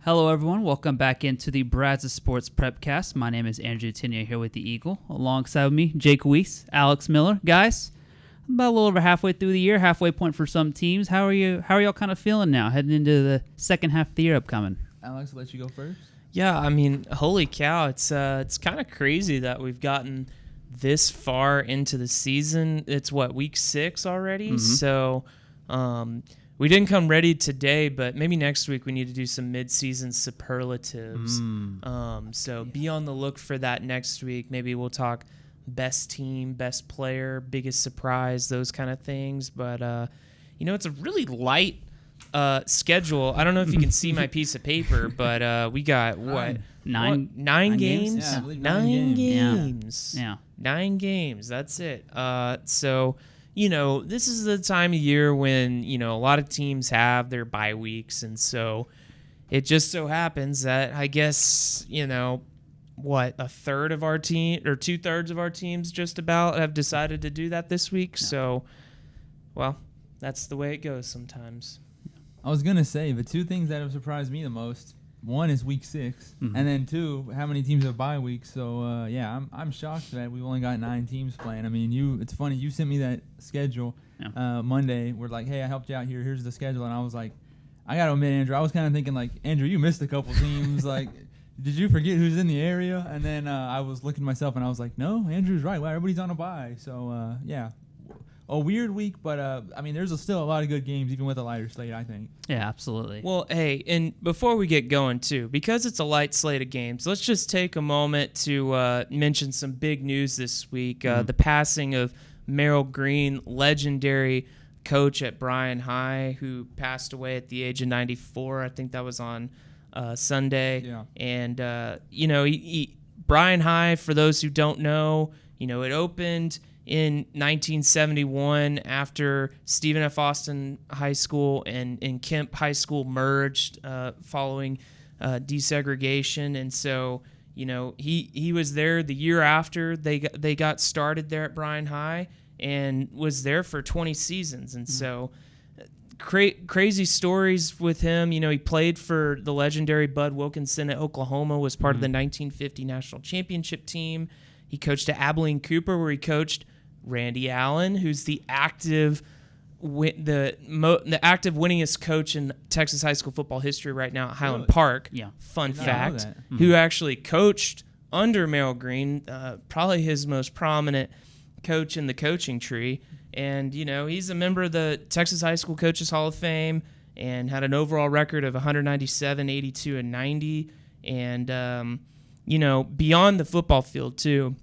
Hello, everyone. Welcome back into the Brad's Sports Prepcast. My name is Andrew Tinia here with the Eagle. Alongside me, Jake Weiss, Alex Miller. Guys, about a little over halfway through the year, halfway point for some teams. How are y'all kind of feeling now, heading into the second half of the year upcoming? Alex, I'll let you go first. Yeah, I mean, holy cow! It's kind of crazy that we've gotten this far into the season. It's week 6 already. Mm-hmm. So, we didn't come ready today, but maybe next week we need to do some mid-season superlatives. Be on the look for that next week. Maybe we'll talk best team, best player, biggest surprise, those kind of things. But it's a really light schedule. I don't know if you can see my piece of paper, but we got nine games? Yeah, I believe nine games. Yeah. 9 games. That's it. This is the time of year when, a lot of teams have their bye weeks. And so it just so happens that I guess, a third of our team or 2/3 of our teams just about have decided to do that this week. Yeah. So, well, that's the way it goes sometimes. I was going to say, the two things that have surprised me the most, one is week 6, Mhm. and then 2, how many teams have bye weeks. So, I'm shocked that we've only got 9 teams playing. I mean, it's funny, you sent me that schedule Monday. We're like, hey, I helped you out here. Here's the schedule. And I was like, I got to admit, Andrew, I was kind of thinking, like, Andrew, you missed a couple teams. Like, did you forget who's in the area? And then I was looking at myself, and I was like, no, Andrew's right. Well, everybody's on a bye. So, a weird week, but there's still a lot of good games, even with a lighter slate, I think. Yeah, absolutely. Well, hey, and before we get going, too, because it's a light slate of games, let's just take a moment to mention some big news this week. The passing of Merrill Green, legendary coach at Bryan High, who passed away at the age of 94. I think that was on Sunday. Yeah. And, Bryan High, for those who don't know, it opened in 1971 after Stephen F. Austin High School and Kemp High School merged following desegregation. And so, he was there the year after they got started there at Bryan High and was there for 20 seasons. And so crazy stories with him. He played for the legendary Bud Wilkinson at Oklahoma, was part of the 1950 national championship team. He coached at Abilene Cooper, where he coached Randy Allen, who's the active winningest coach in Texas high school football history right now at Highland Park. Yeah. Fun Did not fact. know that. Who actually coached under Merrill Green, probably his most prominent coach in the coaching tree. And, he's a member of the Texas High School Coaches Hall of Fame and had an overall record of 197, 82, and 90. And, beyond the football field, too.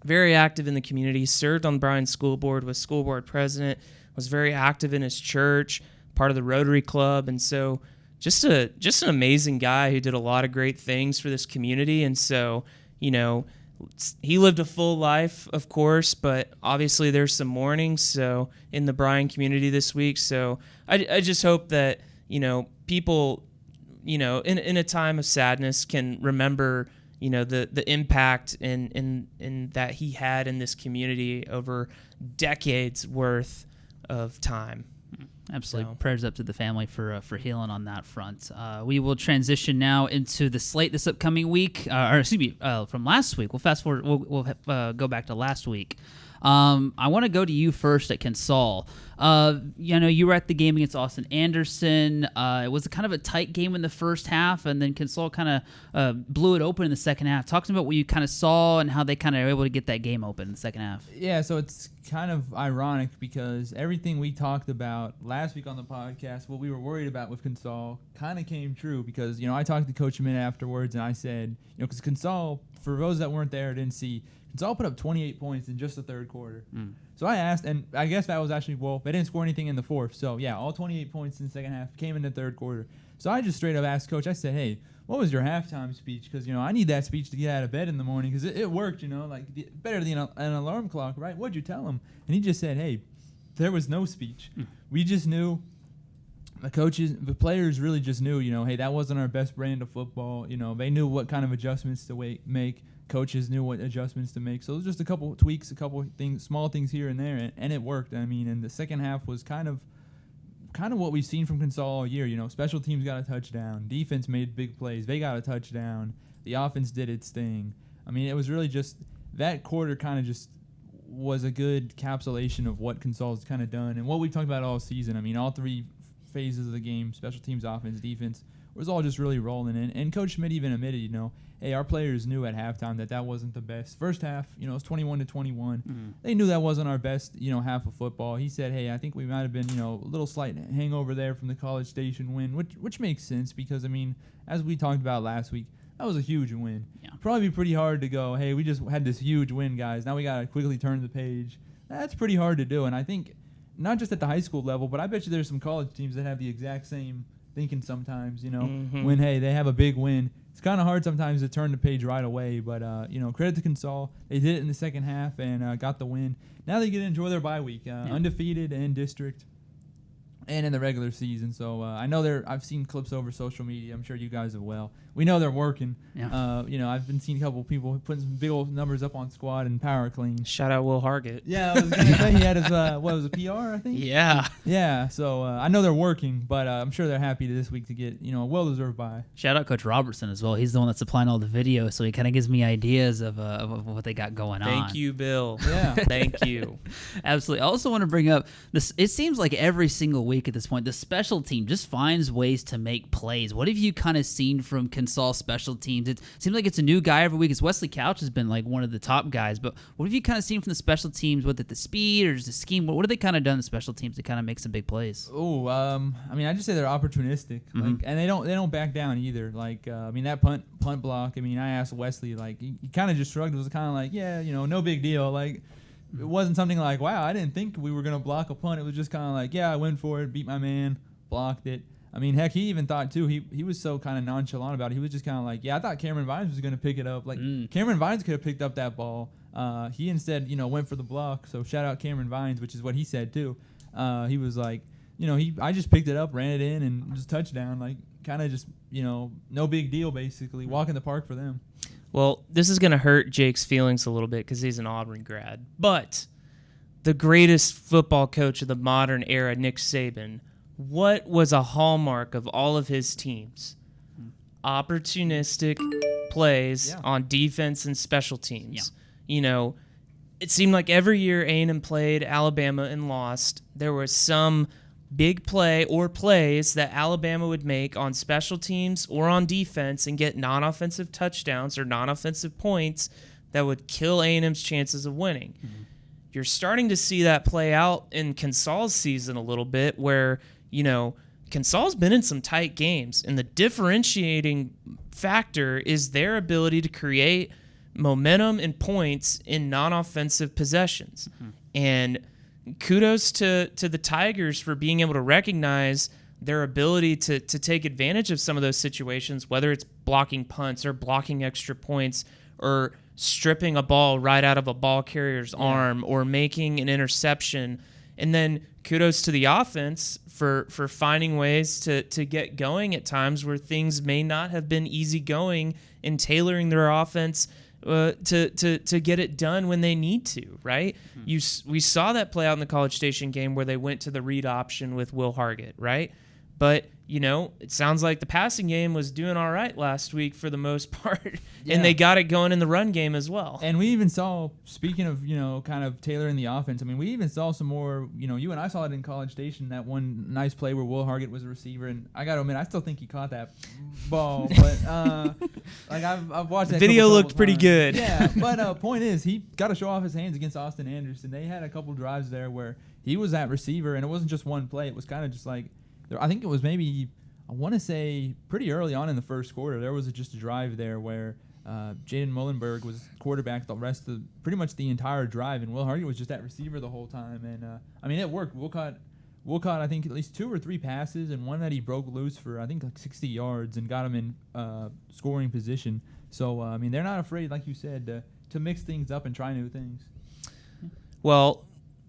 Very active in the community, served on Bryan School Board, was school board president, was very active in his church, part of the Rotary Club, and so just an amazing guy who did a lot of great things for this community. And so, he lived a full life, of course, but obviously there's some mourning so in the Bryan community this week. So I just hope that, people, in a time of sadness can remember the impact in that he had in this community over decades worth of time. Absolutely. So. Prayers up to the family for healing on that front. We will transition now into the slate this upcoming week, from last week. We'll fast forward. We'll go back to last week. I want to go to you first at Consol. You were at the game against Austin Anderson. It was kind of a tight game in the first half, and then Consol kind of blew it open in the second half. Talk to me about what you kind of saw and how they kind of were able to get that game open in the second half. Yeah, so it's kind of ironic because everything we talked about last week on the podcast, what we were worried about with Consol, kind of came true because, I talked to Coach Min afterwards, and I said, because Consol, for those that weren't there, didn't see, Consol put up 28 points in just the third quarter. So I asked, and I guess that was actually, they didn't score anything in the fourth. So, yeah, all 28 points in the second half came in the third quarter. So I just straight up asked Coach, I said, hey, what was your halftime speech? Because, I need that speech to get out of bed in the morning because it worked, better than an alarm clock, right? What'd you tell him? And he just said, hey, there was no speech. We just knew. The players really just knew, hey, that wasn't our best brand of football. They knew what kind of adjustments to make. Coaches knew what adjustments to make. So it was just a couple tweaks, a couple things, small things here and there, and it worked. I mean, and the second half was kind of kind of what we've seen from Consol all year. You know, special teams got a touchdown. Defense made big plays. They got a touchdown. The offense did its thing. I mean, it was really just that quarter kind of just was a good encapsulation of what Consol's kind of done and what we talked about all season. I mean, all three phases of the game, special teams, offense, defense, was all just really rolling. And Coach Schmidt even admitted, you know, hey, our players knew at halftime that wasn't the best. First half, you know, it was 21-21. Mm-hmm. They knew that wasn't our best, you know, half of football. He said, hey, I think we might have been, you know, a little slight hangover there from the College Station win, which makes sense because, I mean, as we talked about last week, that was a huge win. Yeah. Probably be pretty hard to go, hey, we just had this huge win, guys. Now we got to quickly turn the page. That's pretty hard to do. And I think not just at the high school level, but I bet you there's some college teams that have the exact same thinking sometimes, you know, when, hey, they have a big win. It's kind of hard sometimes to turn the page right away. But, you know, credit to Consol. They did it in the second half and got the win. Now they get to enjoy their bye week, undefeated in district and in the regular season. So I know I've seen clips over social media. I'm sure you guys have well. We know they're working. Yeah. You know, I've been seeing a couple of people putting some big old numbers up on squad and power clean. Shout out Will Hargett. Yeah, I was going to say he had his, what was it, PR, I think? Yeah. Yeah, so I know they're working, but I'm sure they're happy this week to get, you know, a well-deserved bye. Shout out Coach Robertson as well. He's the one that's supplying all the videos, so he kind of gives me ideas of what they got going on. Thank you, Bill. Yeah. Thank you. Absolutely. I also want to bring up this. It seems like every single week at this point, the special team just finds ways to make plays. What have you kind of seen from Consol special teams? It seems like it's a new guy every week. As Wesley Couch has been like one of the top guys, but what have you kind of seen from the special teams? Whether the speed or just the scheme, what have they kind of done the special teams to kind of make some big plays? Oh, I mean, I just say they're opportunistic, like, and they don't back down either. Like, I mean, that punt block. I mean, I asked Wesley, like, he kind of just shrugged. It was kind of like, yeah, you know, no big deal. Like, it wasn't something like, wow, I didn't think we were gonna block a punt. It was just kind of like, yeah, I went for it, beat my man, blocked it. I mean, heck, he even thought too. He was so kind of nonchalant about it. He was just kind of like, yeah, I thought Cameron Vines was gonna pick it up. Like, Cameron Vines could have picked up that ball. He instead, you know, went for the block. So shout out Cameron Vines, which is what he said too. He was like, you know, I just picked it up, ran it in, and just touchdown. Like, kind of just, you know, no big deal, basically. Walk in the park for them. Well, this is going to hurt Jake's feelings a little bit because he's an Auburn grad. But the greatest football coach of the modern era, Nick Saban, what was a hallmark of all of his teams? Opportunistic plays on defense and special teams. Yeah. You know, it seemed like every year A&M played Alabama and lost, there was some big play or plays that Alabama would make on special teams or on defense and get non-offensive touchdowns or non-offensive points that would kill A&M's chances of winning. Mm-hmm. You're starting to see that play out in Consol's season a little bit where, you know, Consol's been in some tight games, and the differentiating factor is their ability to create momentum and points in non-offensive possessions. Mm-hmm. And kudos to the Tigers for being able to recognize their ability to take advantage of some of those situations, whether it's blocking punts or blocking extra points or stripping a ball right out of a ball carrier's arm or making an interception. And then kudos to the offense for finding ways to get going at times where things may not have been easy going and tailoring their offense to get it done when they need to, right? Mm-hmm. We saw that play out in the College Station game where they went to the read option with Will Hargett, right? But, you know, it sounds like the passing game was doing all right last week for the most part, and they got it going in the run game as well. And we even saw, speaking of, you know, kind of tailoring the offense, I mean, we even saw some more, you know, you and I saw it in College Station, that one nice play where Will Hargett was a receiver, and I got to admit, I still think he caught that ball, but, like, I've watched that. The video looked pretty good. Yeah, but point is, he got to show off his hands against Austin Anderson. They had a couple drives there where he was that receiver, and it wasn't just one play. It was kind of just like, I think it was maybe, I want to say pretty early on in the first quarter, there was just a drive there where Jaden Mullenberg was quarterback the rest of pretty much the entire drive, and Will Hargett was just that receiver the whole time. And I mean, it worked. Will caught I think at least 2 or 3 passes, and one that he broke loose for I think like 60 yards and got him in scoring position. So I mean, they're not afraid, like you said, to mix things up and try new things. Well,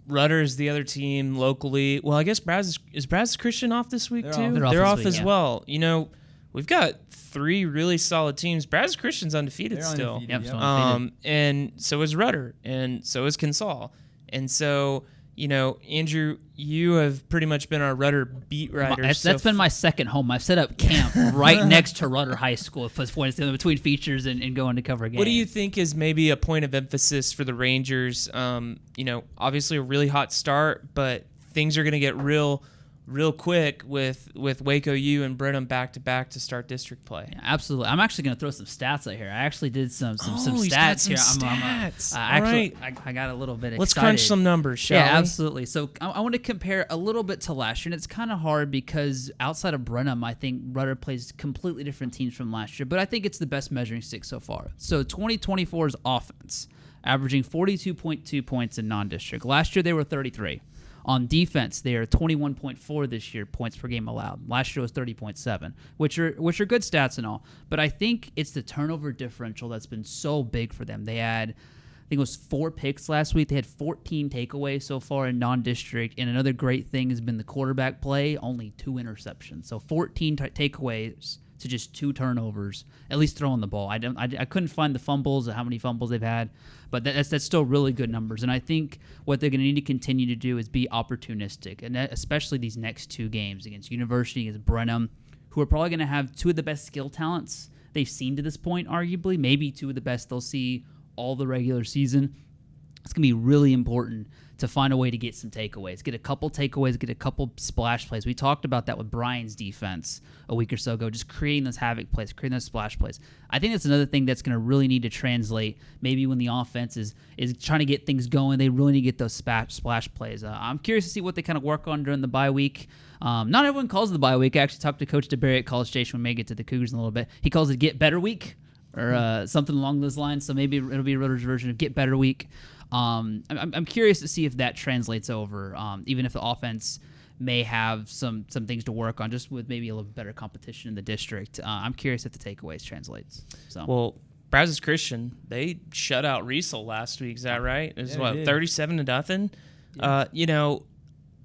Rudder is the other team locally. Well, I guess is Brazos Christian off this week too? They're off as well. You know, we've got 3 really solid teams. Brazos Christian's undefeated still. Yep, undefeated. And so is Rudder, and so is Consol. And so, Andrew, you have pretty much been our Rudder beat writer. That's been my second home. I've set up camp right next to Rudder High School between features and going to cover games. What do you think is maybe a point of emphasis for the Rangers? Obviously a really hot start, but things are going to get real quick with Waco U and Brenham back-to-back to start district play. Yeah, absolutely. I'm actually going to throw some stats out here. I actually did some he's got stats some here. stats. I got a little bit excited. Let's crunch some numbers, shall we? Yeah, absolutely. So I want to compare a little bit to last year, and it's kind of hard because outside of Brenham, I think Rudder plays completely different teams from last year, but I think it's the best measuring stick so far. So 2024's offense, averaging 42.2 points in non-district. Last year, they were 33. On defense, they are 21.4 this year, points per game allowed. Last year was 30.7, which are good stats and all. But I think it's the turnover differential that's been so big for them. They had, I think it was 4 picks last week. They had 14 takeaways so far in non-district. And another great thing has been the quarterback play, only 2 interceptions. So 14 takeaways to just 2 turnovers, at least throwing the ball. I couldn't find the fumbles or how many fumbles they've had, but that's still really good numbers. And I think what they're going to need to continue to do is be opportunistic, and especially these next 2 games against University, against Brenham, who are probably going to have 2 of the best skill talents they've seen to this point, arguably, maybe 2 of the best they'll see all the regular season. It's going to be really important to find a way to get some takeaways, get a couple takeaways, get a couple splash plays. We talked about that with Bryan's defense a week or so ago, just creating those havoc plays, creating those splash plays. I think that's another thing that's going to really need to translate. Maybe when the offense is trying to get things going, they really need to get those splash plays. I'm curious to see what they kind of work on during the bye week. Not everyone calls it the bye week. I actually talked to Coach DeBerry at College Station. We may get to the Cougars in a little bit. He calls it Get Better Week, or something along those lines. So maybe it'll be Rutter's version of Get Better Week. I'm curious to see if that translates over, even if the offense may have some things to work on, just with maybe a little better competition in the district. I'm curious if the takeaways translates. So. Well, Brazos Christian, they shut out Riesel last week. Is that right? It was 37-0. Yeah.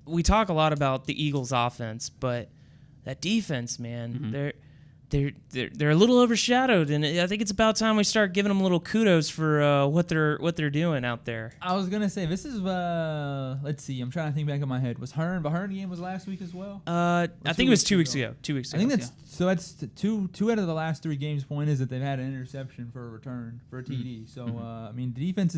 We talk a lot about the Eagles' offense, but that defense, man, they're a little overshadowed, and I think it's about time we start giving them a little kudos for what they're doing out there. I was gonna say this is let's see, I'm trying to think back in my head. Was Hearn? The Hearn game was last week as well. I think it was 2 weeks ago. 2 weeks ago. I think that's two out of the last 3 games. Point is that they've had an interception for a return for a TD. So I mean, the defense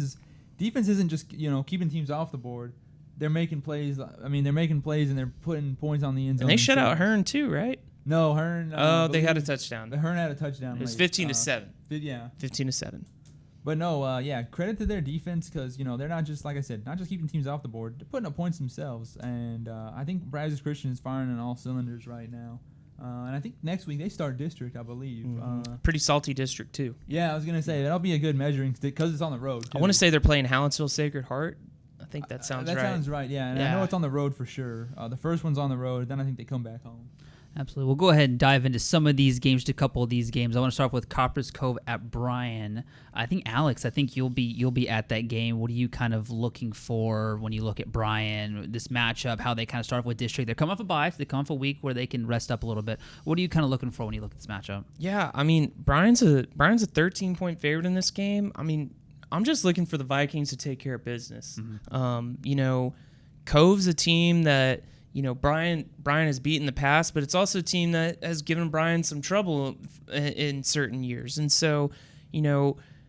isn't just keeping teams off the board. They're making plays. I mean, they're making plays and they're putting points on the end zone. And they shut out Hearn too, right? No, Hearn. They had a touchdown. Hearn had a touchdown. It was 15-7. Yeah, 15-7. But no, credit to their defense because they're not just, like I said, not just keeping teams off the board. They're putting up points themselves, and I think Brazos Christian is firing on all cylinders right now. And I think next week they start district, I believe. Pretty salty district too. Yeah, I was gonna say that'll be a good measuring stick because it's on the road. I want to say they're playing Hallettsville Sacred Heart. I think that sounds right. That sounds right. Yeah, and I know it's on the road for sure. The first one's on the road, then I think they come back home. Absolutely. We'll go ahead and dive into some of these games, to a couple of these games. I want to start off with Copper's Cove at Bryan. I think Alex, you'll be at that game. What are you kind of looking for when you look at Bryan, this matchup, how they kind of start off with district? They're coming off a bye, so they come off a week where they can rest up a little bit. What are you kind of looking for when you look at this matchup? Yeah, I mean, Bryan's a 13-point favorite in this game. I mean, I'm just looking for the Vikings to take care of business. Cove's a team that Bryan has beaten in the past, but it's also a team that has given Bryan some trouble in certain years. And so,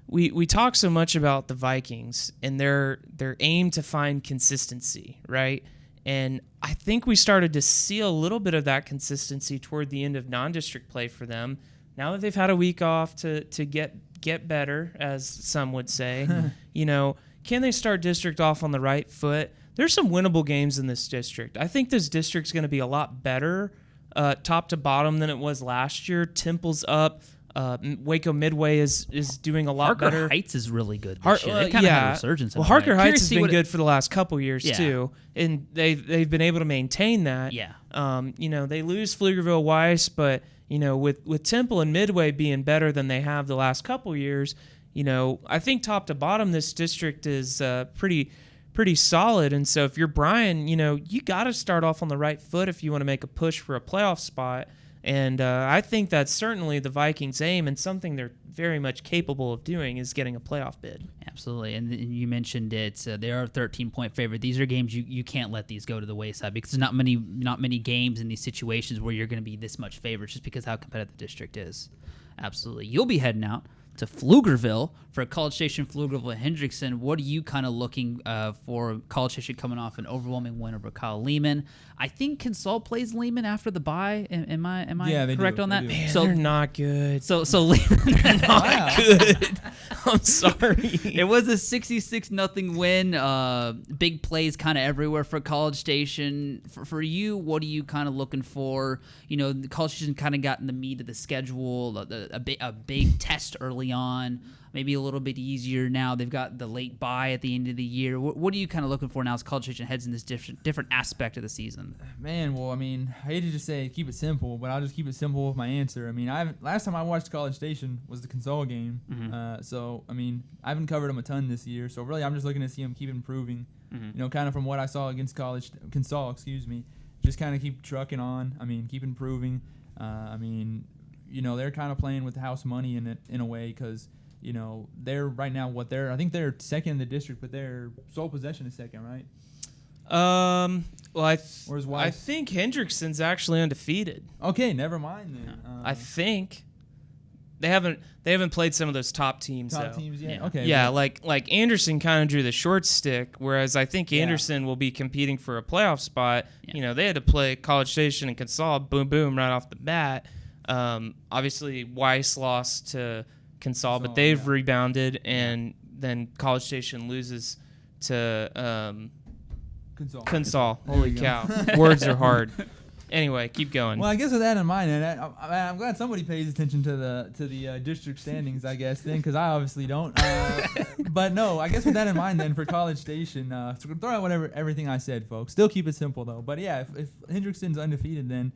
we talk so much about the Vikings and their aim to find consistency, right? And I think we started to see a little bit of that consistency toward the end of non-district play for them. Now that they've had a week off to get better, as some would say, can they start district off on the right foot? There's some winnable games in this district. I think this district's going to be a lot better top to bottom than it was last year. Temple's up. Waco Midway is doing a lot better. Harker Heights is really good this year. They kind of had a resurgence. Well, Harker Heights has been good for the last couple years too, and they've been able to maintain that. Yeah. They lose Pflugerville Weiss, but with Temple and Midway being better than they have the last couple years, I think top to bottom this district is pretty solid. And so if you're Bryan, you got to start off on the right foot if you want to make a push for a playoff spot. And I think that's certainly the Vikings' aim, and something they're very much capable of doing is getting a playoff bid. Yeah, Absolutely, and you mentioned it. They are a 13-point favorite. These are games you can't let these go to the wayside because there's not many games in these situations where you're going to be this much favored just because how competitive the district is. Absolutely, you'll be heading out to Pflugerville for College Station, Pflugerville, Hendrickson. What are you kind of looking for? College Station coming off an overwhelming win over Kyle Lehman. I think Consol plays Lehman after the bye. Am I correct on that? Man, they're not good. So Lehman Not good. I'm sorry. It was a 66-0 win. Big plays kind of everywhere for College Station. For you, what are you kind of looking for? The College Station kind of got in the meat of the schedule, a big test early on, maybe a little bit easier now. They've got the late bye at the end of the year. What are you kind of looking for now as College Station heads in this different aspect of the season? Man, well, I hate to just say keep it simple, but I'll just keep it simple with my answer. Last time I watched College Station was the Consol game. Mm-hmm. So I haven't covered them a ton this year. So really, I'm just looking to see them keep improving. Mm-hmm. Kind of from what I saw against Consol, just kind of keep trucking on. Keep improving. They're kind of playing with house money in a way because they're right now I think they're second in the district, but their sole possession is second, right? Well, I Weiss? think Hendrickson's actually undefeated. Okay, never mind then. I think they haven't played some of those top teams. Top though. teams, yeah. Yeah. Okay. Yeah, but- like Anderson kind of drew the short stick, whereas I think Anderson will be competing for a playoff spot. Yeah. They had to play College Station and Consol, boom, boom, right off the bat. Obviously, Weiss lost to Consol, but they've rebounded, and then College Station loses to Consol. Holy cow. Words are hard. Anyway, keep going. Well, I guess with that in mind, and I'm glad somebody pays attention to the district standings, I guess, then, because I obviously don't. But no, I guess with that in mind, then, for College Station, throw out everything I said, folks. Still keep it simple, though. But yeah, if Hendrickson's undefeated, then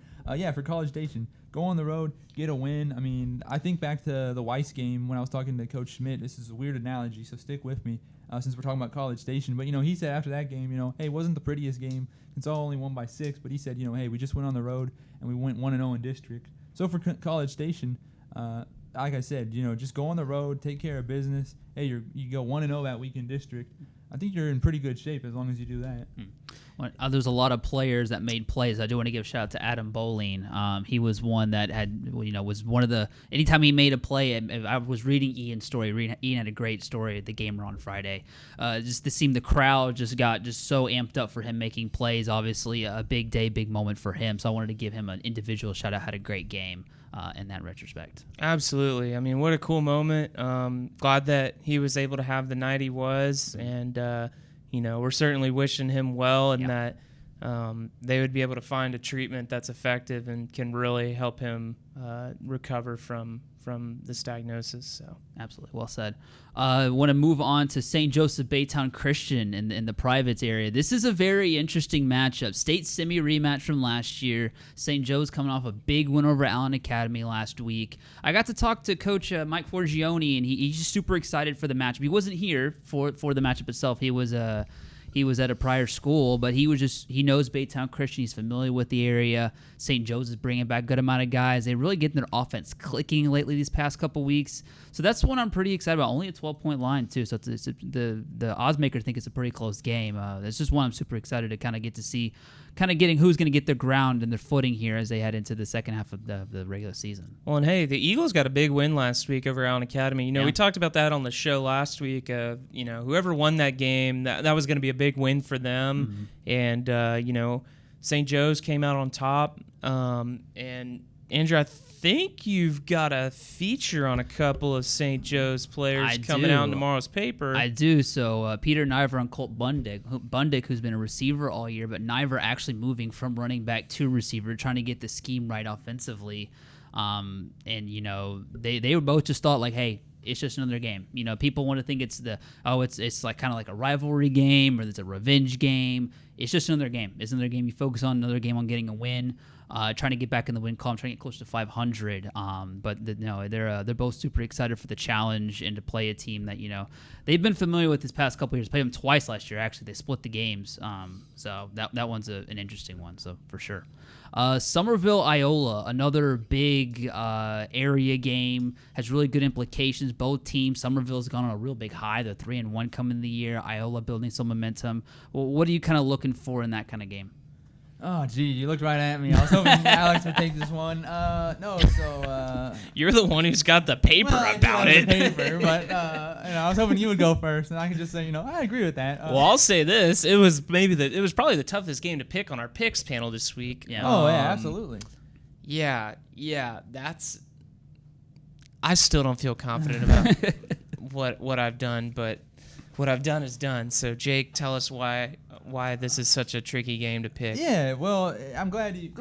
for College Station, go on the road, get a win. I think back to the Weiss game when I was talking to Coach Schmidt. This is a weird analogy, so stick with me since we're talking about College Station. But, he said after that game, hey, it wasn't the prettiest game. Consol only won by 6, but he said, hey, we just went on the road and we went 1-0 in district. So for College Station, like I said, just go on the road, take care of business. Hey, you go 1-0 that week in district. I think you're in pretty good shape as long as you do that. Well, there's a lot of players that made plays. I do want to give a shout out to Adam Boling. He was one that had, was one of the. Anytime he made a play, I was reading Ian's story. Ian had a great story at the Gamer on Friday. Just to see the crowd just got so amped up for him making plays. Obviously, a big day, big moment for him. So I wanted to give him an individual shout out. Had a great game in that retrospect. Absolutely. What a cool moment. Glad that he was able to have the night he was, and we're certainly wishing him well, and that they would be able to find a treatment that's effective and can really help him recover from this diagnosis. So absolutely, well said. I want to move on to St. Joseph Baytown Christian in the privates area. This is a very interesting matchup. State semi rematch from last year. St. Joe's coming off a big win over Allen Academy last week. I got to talk to Coach Mike Forgione, and he's just super excited for the matchup. He wasn't here for the matchup itself. He was at a prior school, but he knows Baytown Christian. He's familiar with the area. St. Joe's is bringing back a good amount of guys. They're really getting their offense clicking lately these past couple weeks. So that's one I'm pretty excited about. Only a 12-point line, too. So the odds makers think it's a pretty close game. It's just one I'm super excited to kind of get to see, kind of getting who's going to get their ground and their footing here as they head into the second half of the regular season. Well, and hey, the Eagles got a big win last week over Allen Academy. We talked about that on the show last week. Whoever won that game, that was going to be a big win for them. Mm-hmm. And, St. Joe's came out on top. And, Andrew, I think you've got a feature on a couple of St. Joe's players coming out in tomorrow's paper. I do. So Peter Niver and Colt Bundick, who's been a receiver all year, but Niver actually moving from running back to receiver, trying to get the scheme right offensively. They were both just thought like, hey, it's just another game. People want to think it's it's like kind of like a rivalry game or it's a revenge game. It's just another game. It's another game you focus on, another game on getting a win. trying to get back in the win column, trying to get close to 500. But they're both super excited for the challenge and to play a team that they've been familiar with this past couple years. Played them twice last year. Actually, they split the games. So that one's an interesting one. So for sure. Somerville Iola, another big area game, has really good implications. Both teams, Somerville's gone on a real big high. They're 3-1 coming in the year. Iola building some momentum. Well, what are you kind of looking for in that kind of game? Oh, gee, you looked right at me. I was hoping Alex would take this one. You're the one who's got the paper about it. Paper, but I was hoping you would go first, and I could just say, I agree with that. Well, I'll say this: it was probably the toughest game to pick on our picks panel this week. Yeah. Oh, yeah, absolutely. Yeah, I still don't feel confident about what I've done, but what I've done is done. So, Jake, tell us why this is such a tricky game to pick. Yeah, well, I'm glad you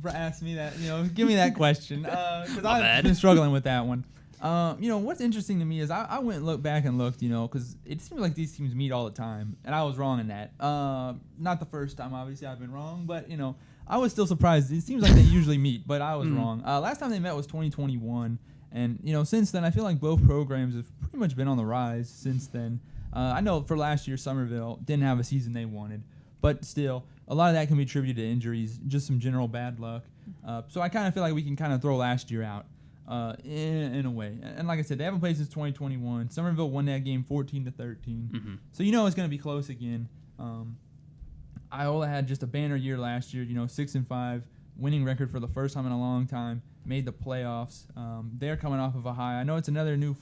asked me that. Give me that question because I've been struggling with that one. What's interesting to me is I went and looked back and looked, because it seems like these teams meet all the time, and I was wrong in that. Not the first time, obviously, I've been wrong, but I was still surprised. It seems like they usually meet, but I was wrong. Last time they met was 2021, and since then I feel like both programs have pretty much been on the rise since then. I know for last year, Somerville didn't have a season they wanted, but still, a lot of that can be attributed to injuries, just some general bad luck. So I kind of feel like we can kind of throw last year out in a way. And like I said, they haven't played since 2021. Somerville won that game 14-13. Mm-hmm. So it's going to be close again. Iola had just a banner year last year, 6-5, winning record for the first time in a long time, made the playoffs. They're coming off of a high. I know it's another new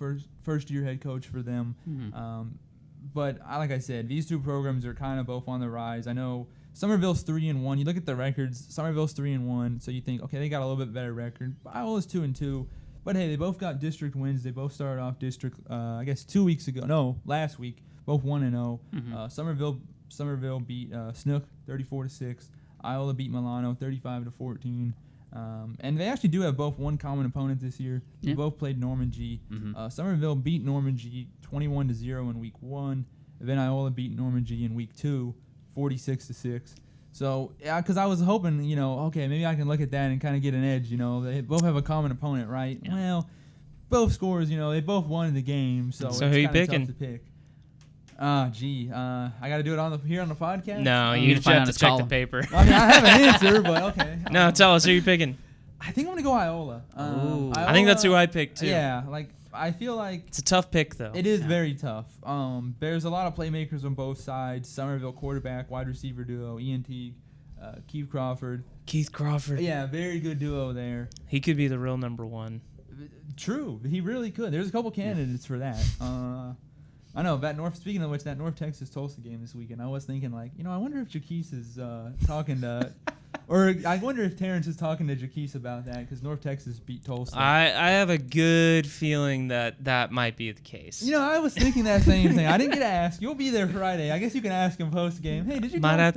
first-year head coach for them. Mm-hmm. But like I said, these two programs are kind of both on the rise. I know Somerville's 3-1. You look at the records, Somerville's 3-1, so you think, okay, they got a little bit better record. Iola's 2-2. But hey, they both got district wins. They both started off district, I guess 2 weeks ago. No, last week. Both 1-0. Mm-hmm. Somerville beat Snook 34-6. Iola beat Milano 35-14. And they actually do have both one common opponent this year. They both played Norman G. Mm-hmm. Somerville beat Norman G 21-0 in week 1. And then Iola beat Norman G in week 2, 46-6. So, because I was hoping, okay, maybe I can look at that and kind of get an edge. They both have a common opponent, right? Yeah. Well, both scores, they both won the game. So who you picking? Tough to pick. I got to do it here on the podcast? No, you just have to check the paper. Well, I mean, I have an answer, but okay. No, tell us who you're picking. I think I'm going to go Iola. Iola. I think that's who I picked, too. Yeah, I feel like... It's a tough pick, though. It is very tough. There's a lot of playmakers on both sides. Somerville quarterback, wide receiver duo, Ian Teague, Keith Crawford. Yeah, very good duo there. He could be the real number one. True. He really could. There's a couple candidates for that. I know, speaking of which, that North Texas-Tulsa game this weekend, I was thinking, I wonder if Jaquise is talking to... Or I wonder if Terrence is talking to Jaquise about that, because North Texas beat Tulsa. I have a good feeling that might be the case. I was thinking that same thing. I didn't get to ask. You'll be there Friday. I guess you can ask him post-game. Hey, did you might have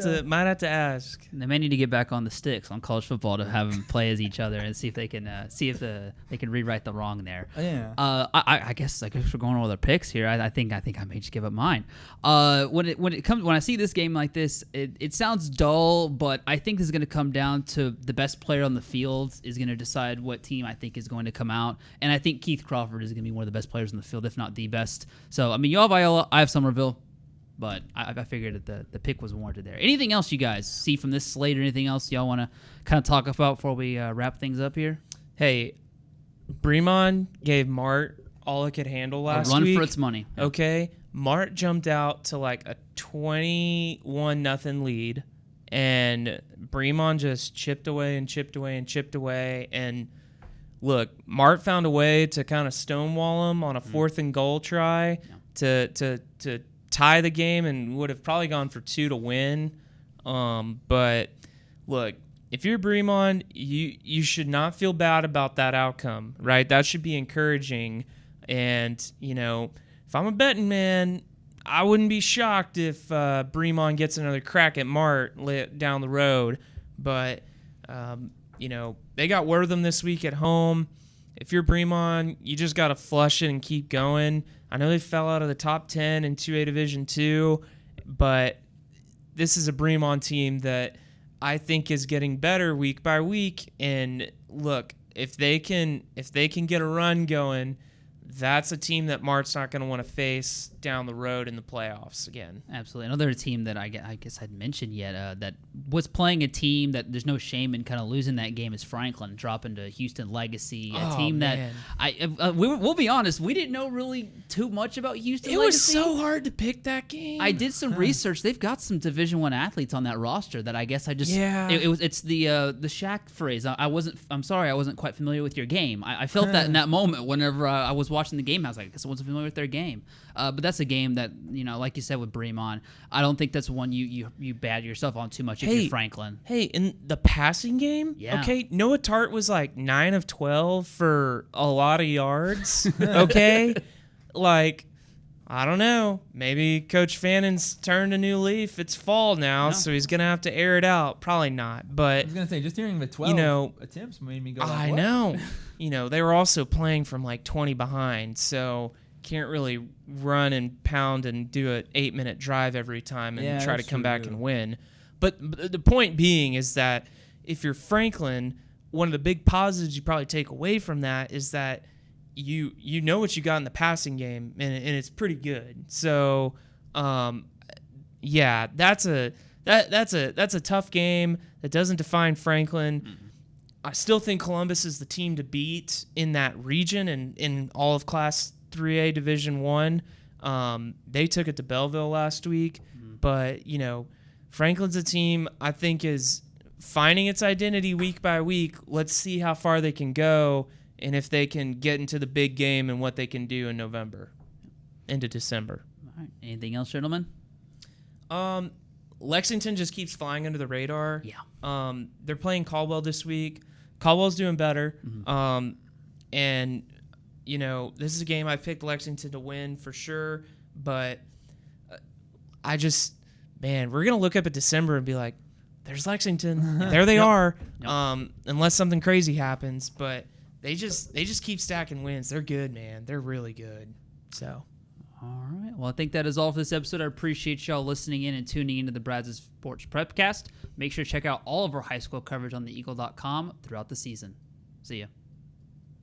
to ask. They may need to get back on the sticks on college football to have them play as each other and see if they can they can rewrite the wrong there. Yeah. I guess we're going over the picks here. I think I may just give up mine. When I see this game like this, it sounds dull, but I think this is going to come down to the best player on the field is going to decide what team I think is going to come out. And I think Keith Crawford is going to be one of the best players on the field, if not the best. So, you have Iola, I have Somerville, but I figured that the pick was warranted there. Anything else you guys see from this slate or anything else y'all want to kind of talk about before we wrap things up here? Hey, Bremond gave Mart all it could handle last week. A run for its money. Okay. Mart jumped out to a 21-0 lead. And Bremond just chipped away and chipped away and chipped away. And look, Mart found a way to kind of stonewall him on a 4th and goal try to tie the game, and would have probably gone for 2 to win. But look, if you're Bremond, you should not feel bad about that outcome, right? That should be encouraging. And, if I'm a betting man, I wouldn't be shocked if Bremond gets another crack at Mart down the road. But, they got Wortham this week at home. If you're Bremond, you just got to flush it and keep going. I know they fell out of the top 10 in 2A Division II, but this is a Bremond team that I think is getting better week by week. And look, if they can get a run going, that's a team that Mart's not going to want to face down the road in the playoffs again. Absolutely. Another team that I guess I'd mentioned yet that was playing a team that there's no shame in kind of losing that game is Franklin, dropping to Houston Legacy, a team man. that we'll be honest, we didn't know really too much about Houston It Legacy. was so hard to pick that game. I did some research. They've got some Division I athletes on that roster that I guess I just Yeah. It's the Shaq phrase. I'm sorry, I wasn't quite familiar with your game. I felt that in that moment whenever I was watching the game. I was like, I guess I wasn't familiar with their game. But that's a game that, like you said with Bremon, I don't think that's one you bad yourself on too much if you're Franklin. Hey, in the passing game, Yeah. okay, Noah Tart was like 9 of 12 for a lot of yards, okay? Like, I don't know. Maybe Coach Fannon's turned a new leaf. It's fall now, so he's going to have to air it out. Probably not, I but was gonna say, just hearing the 12 attempts made me go. Like, I what? know. They were also playing from like 20 behind, so can't really run and pound and do an 8-minute drive every time and try to that's come true, back too. and win. But the point being is that if you're Franklin, one of the big positives you probably take away from that is that you know what you got in the passing game, and it's pretty good. So, yeah, that's a tough game that doesn't define Franklin. Mm-hmm. I still think Columbus is the team to beat in that region and in all of Class 3A Division 1. They took it to Belleville last week, but Franklin's a team I think is finding its identity week by week. Let's see how far they can go and if they can get into the big game and what they can do in November into December. All right. Anything else, gentlemen? Lexington just keeps flying under the radar. Yeah. They're playing Caldwell this week. Caldwell's doing better. Mm-hmm. And this is a game I picked Lexington to win for sure, but we're going to look up at December and be like, there's Lexington. There they are. Yep. Unless something crazy happens, but they just keep stacking wins. They're good, man. They're really good. So, all right. Well, I think that is all for this episode. I appreciate y'all listening in and tuning into the Brazos Sports Prepcast. Make sure to check out all of our high school coverage on theeagle.com throughout the season. See ya.